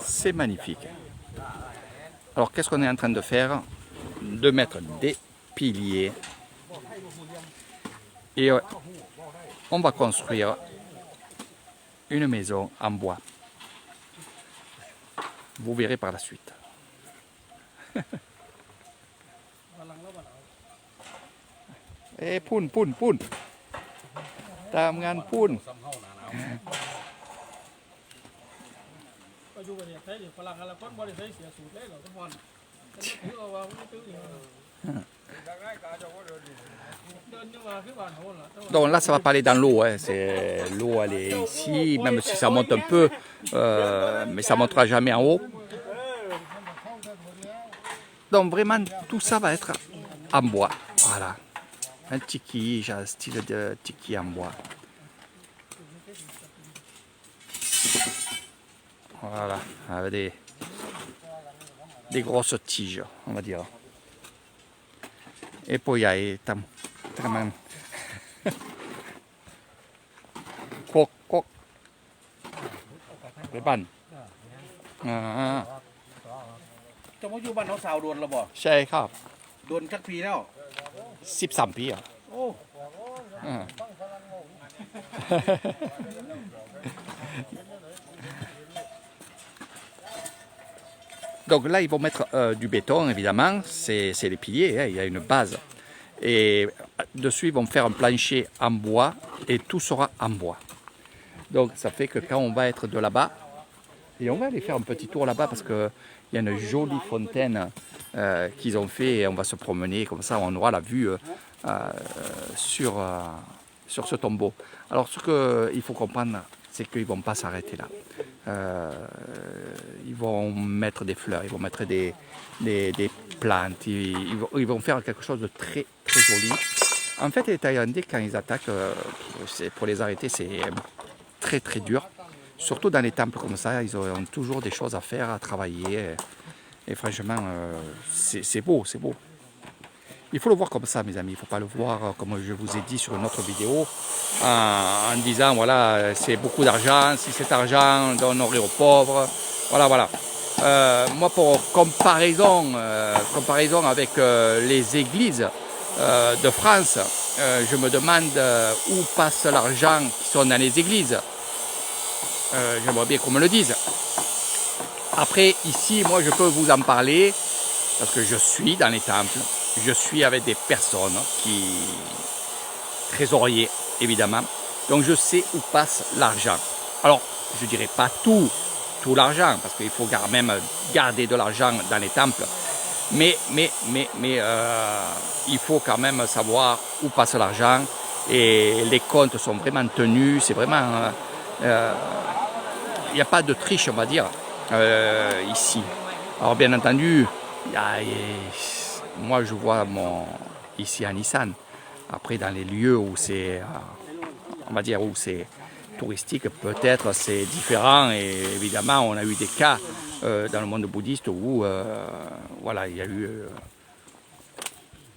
C'est magnifique. Alors qu'est-ce qu'on est en train de faire? De mettre des piliers. Et on va construire une maison en bois. Vous verrez par la suite. เอ้พุ่นตามงานพุ่น ก็อยู่ประเทศไทยดิฝรั่งอะไรคนบ่ได้ใช้เสียสูตรเลยหรอกทุกคนถือเอาว่าไม่ถืออย่างนั้นเดินยังว่าคือบ้านโหล่ะ Donc là, ça va pas aller dans l'eau. Hein. L'eau, elle est ici, même si ça monte un peu, mais ça montera jamais en haut. Donc vraiment, tout ça va être en bois. Voilà. Un tiki, j'ai un style de tiki en bois. Voilà, avec des grosses tiges, on va dire. Et puis il y a quand même coq, les bannes. จะมาอยู่บ้านน้องสาวโดนระบ่ ใช่ครับ โดนสักปีแล้ว 13 ปีอ่ะ โอ้ Donc là, ils vont mettre du béton, évidemment, c'est les piliers, hein, il y a une base. Et dessus, ils vont faire un plancher en bois et tout sera en bois. Donc ça fait que quand on va être de là-bas, et on va aller faire un petit tour là-bas parce qu'il y a une jolie fontaine qu'ils ont fait et on va se promener, comme ça on aura la vue sur ce tombeau. Alors ce qu'il faut comprendre, c'est qu'ils ne vont pas s'arrêter là. Ils vont mettre des fleurs, ils vont mettre des plantes, ils vont faire quelque chose de très très joli. En fait, les Thaïlandais, quand ils attaquent, pour les arrêter, c'est très très dur. Surtout dans les temples comme ça, ils ont toujours des choses à faire, à travailler. Et franchement, c'est beau, c'est beau. Il faut le voir comme ça, mes amis. Il ne faut pas le voir, comme je vous ai dit sur une autre vidéo, en disant, voilà, c'est beaucoup d'argent. Si cet argent, on donnerait aux pauvres. Voilà, voilà. Moi, pour comparaison avec les églises de France, je me demande où passe l'argent qui sont dans les églises. J'aimerais bien qu'on me le dise. Après, ici, moi, je peux vous en parler parce que je suis dans les temples. Je suis avec des personnes trésoriers, évidemment. Donc, je sais où passe l'argent. Alors, je ne dirais pas tout l'argent parce qu'il faut quand même garder de l'argent dans les temples. Mais il faut quand même savoir où passe l'argent et les comptes sont vraiment tenus. C'est vraiment... il n'y a pas de triche, on va dire, ici. Alors bien entendu, moi je vois ici à Nissan. Après dans les lieux où c'est, on va dire, où c'est touristique, peut-être c'est différent. Et évidemment, on a eu des cas dans le monde bouddhiste où, voilà, il y a eu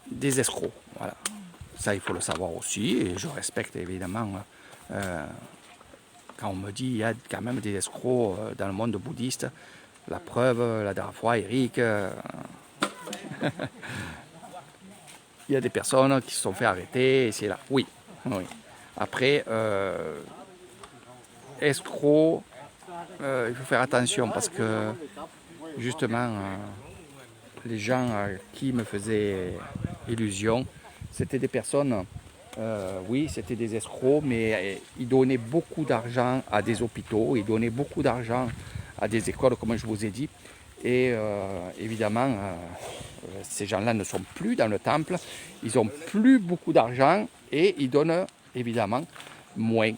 des escrocs. Voilà. Ça, il faut le savoir aussi. Et je respecte évidemment... quand on me dit qu'il y a quand même des escrocs dans le monde bouddhiste, la preuve, la dernière fois, Eric, il y a des personnes qui se sont fait arrêter, et c'est là. Oui, oui. Après, escrocs, il faut faire attention parce que justement, les gens qui me faisaient illusion, c'était des personnes... oui, c'était des escrocs, mais ils donnaient beaucoup d'argent à des hôpitaux, ils donnaient beaucoup d'argent à des écoles, comme je vous ai dit. Et évidemment, ces gens-là ne sont plus dans le temple, ils n'ont plus beaucoup d'argent et ils donnent évidemment moins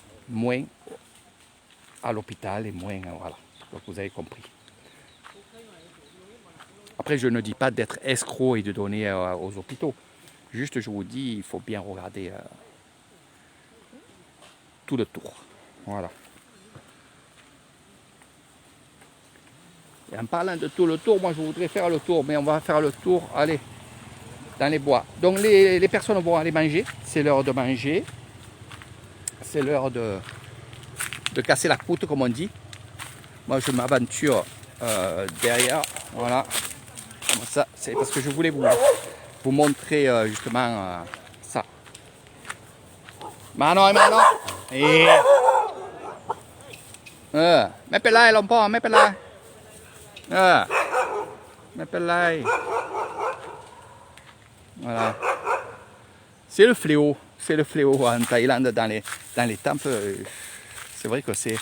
à l'hôpital et moins, voilà. Donc vous avez compris. Après, je ne dis pas d'être escroc et de donner aux hôpitaux. Juste, je vous dis, il faut bien regarder tout le tour. Voilà. Et en parlant de tout le tour, moi je voudrais faire le tour, mais on va faire le tour, allez, dans les bois. Donc les personnes vont aller manger, c'est l'heure de manger. C'est l'heure de casser la croûte, comme on dit. Moi je m'aventure derrière. Voilà. Comme ça, c'est parce que je voulais vous montrer justement ça. Mano, mano. Et...ไม่เป็นไรหลวงพ่อไม่เป็นไรไม่เป็นไร Voilà. C'est le fléau en Thaïlande dans les temples. C'est vrai que c'est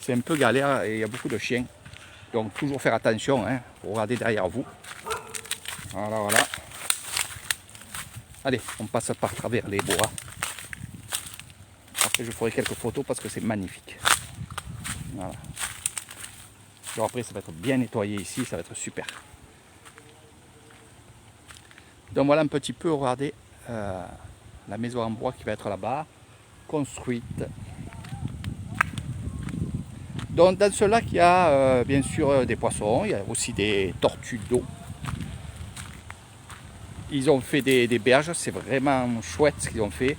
un peu galère et il y a beaucoup de chiens. Donc toujours faire attention, hein, regardez derrière vous. Voilà, voilà. Allez, on passe par travers les bois. Après je ferai quelques photos parce que c'est magnifique. Voilà. Alors après ça va être bien nettoyé ici, ça va être super. Donc voilà un petit peu, regardez, la maison en bois qui va être là-bas, construite. Donc dans ce lac il y a bien sûr des poissons, il y a aussi des tortues d'eau. Ils ont fait des berges, c'est vraiment chouette ce qu'ils ont fait.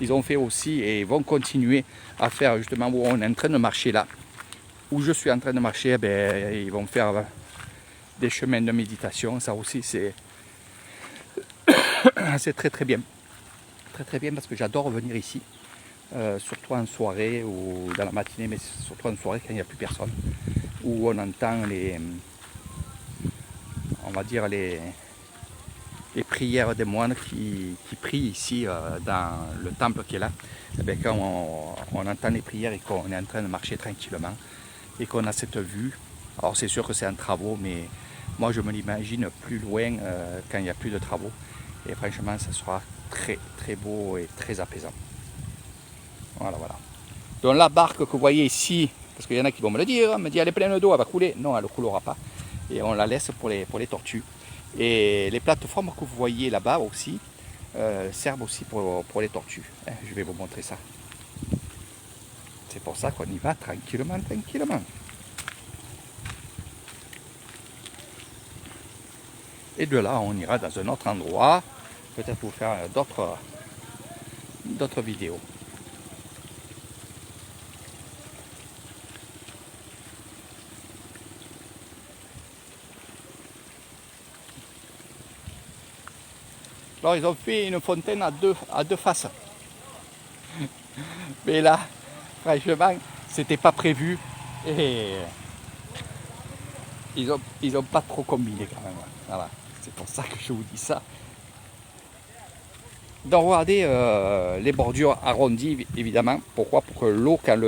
Ils ont fait aussi et vont continuer à faire justement où on est en train de marcher là. Où je suis en train de marcher, ben, ils vont faire des chemins de méditation, ça aussi c'est très très bien. Très très bien parce que j'adore venir ici, surtout en soirée ou dans la matinée, mais surtout en soirée quand il n'y a plus personne, où on entend on va dire les prières des moines qui prient ici dans le temple qui est là. Et bien, quand on entend les prières et qu'on est en train de marcher tranquillement et qu'on a cette vue, alors c'est sûr que c'est en travaux, mais moi je me l'imagine plus loin quand il n'y a plus de travaux. Et franchement, ça sera très très beau et très apaisant. Voilà, voilà. Donc la barque que vous voyez ici, parce qu'il y en a qui vont me le dire, me dire elle est pleine d'eau, elle va couler. Non, elle ne coulera pas. Et on la laisse pour les tortues. Et les plateformes que vous voyez là-bas aussi servent aussi pour les tortues. Je vais vous montrer ça. C'est pour ça qu'on y va tranquillement, tranquillement. Et de là, on ira dans un autre endroit. Peut-être vous faire d'autres vidéos. Alors ils ont fait une fontaine à deux faces. Mais là, franchement, c'était pas prévu. Et ils ont pas trop combiné quand même. Voilà. C'est pour ça que je vous dis ça. Donc regardez les bordures arrondies évidemment. Pourquoi? Pour que l'eau quand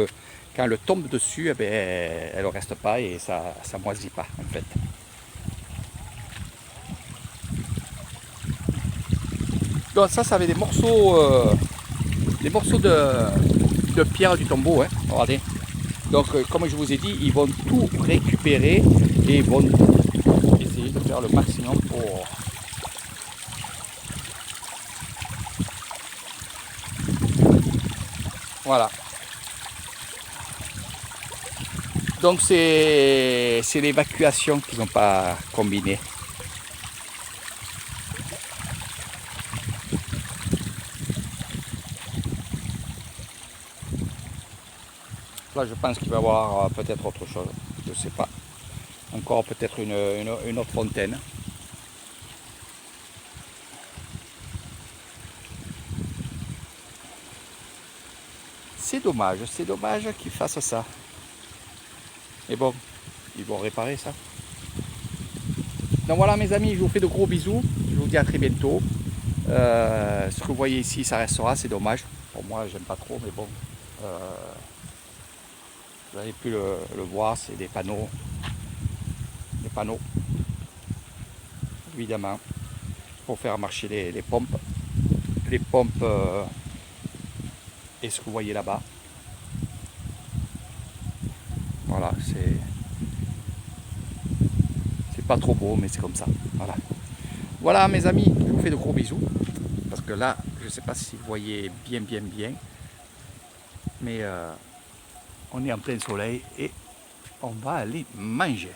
elle tombe dessus, eh bien, elle ne reste pas et ça moisit pas en fait. Donc ça avait des morceaux de pierre du tombeau, hein, regardez. Donc comme je vous ai dit, ils vont tout récupérer et ils vont essayer de faire le maximum pour... Voilà. Donc c'est l'évacuation qu'ils n'ont pas combiné. Là je pense qu'il va y avoir peut-être autre chose, je ne sais pas. Encore peut-être une autre fontaine. C'est dommage qu'ils fassent ça. Mais bon, ils vont réparer ça. Donc voilà mes amis, je vous fais de gros bisous. Je vous dis à très bientôt. Ce que vous voyez ici, ça restera, c'est dommage. Pour moi, j'aime pas trop, mais bon. Vous avez pu le voir, c'est des panneaux. Des panneaux. Évidemment. Pour faire marcher les pompes. Les pompes et ce que vous voyez là-bas. Voilà, c'est pas trop beau, mais c'est comme ça. Voilà. Voilà mes amis, je vous fais de gros bisous. Parce que là, je ne sais pas si vous voyez bien. Mais on est en plein soleil et on va aller manger.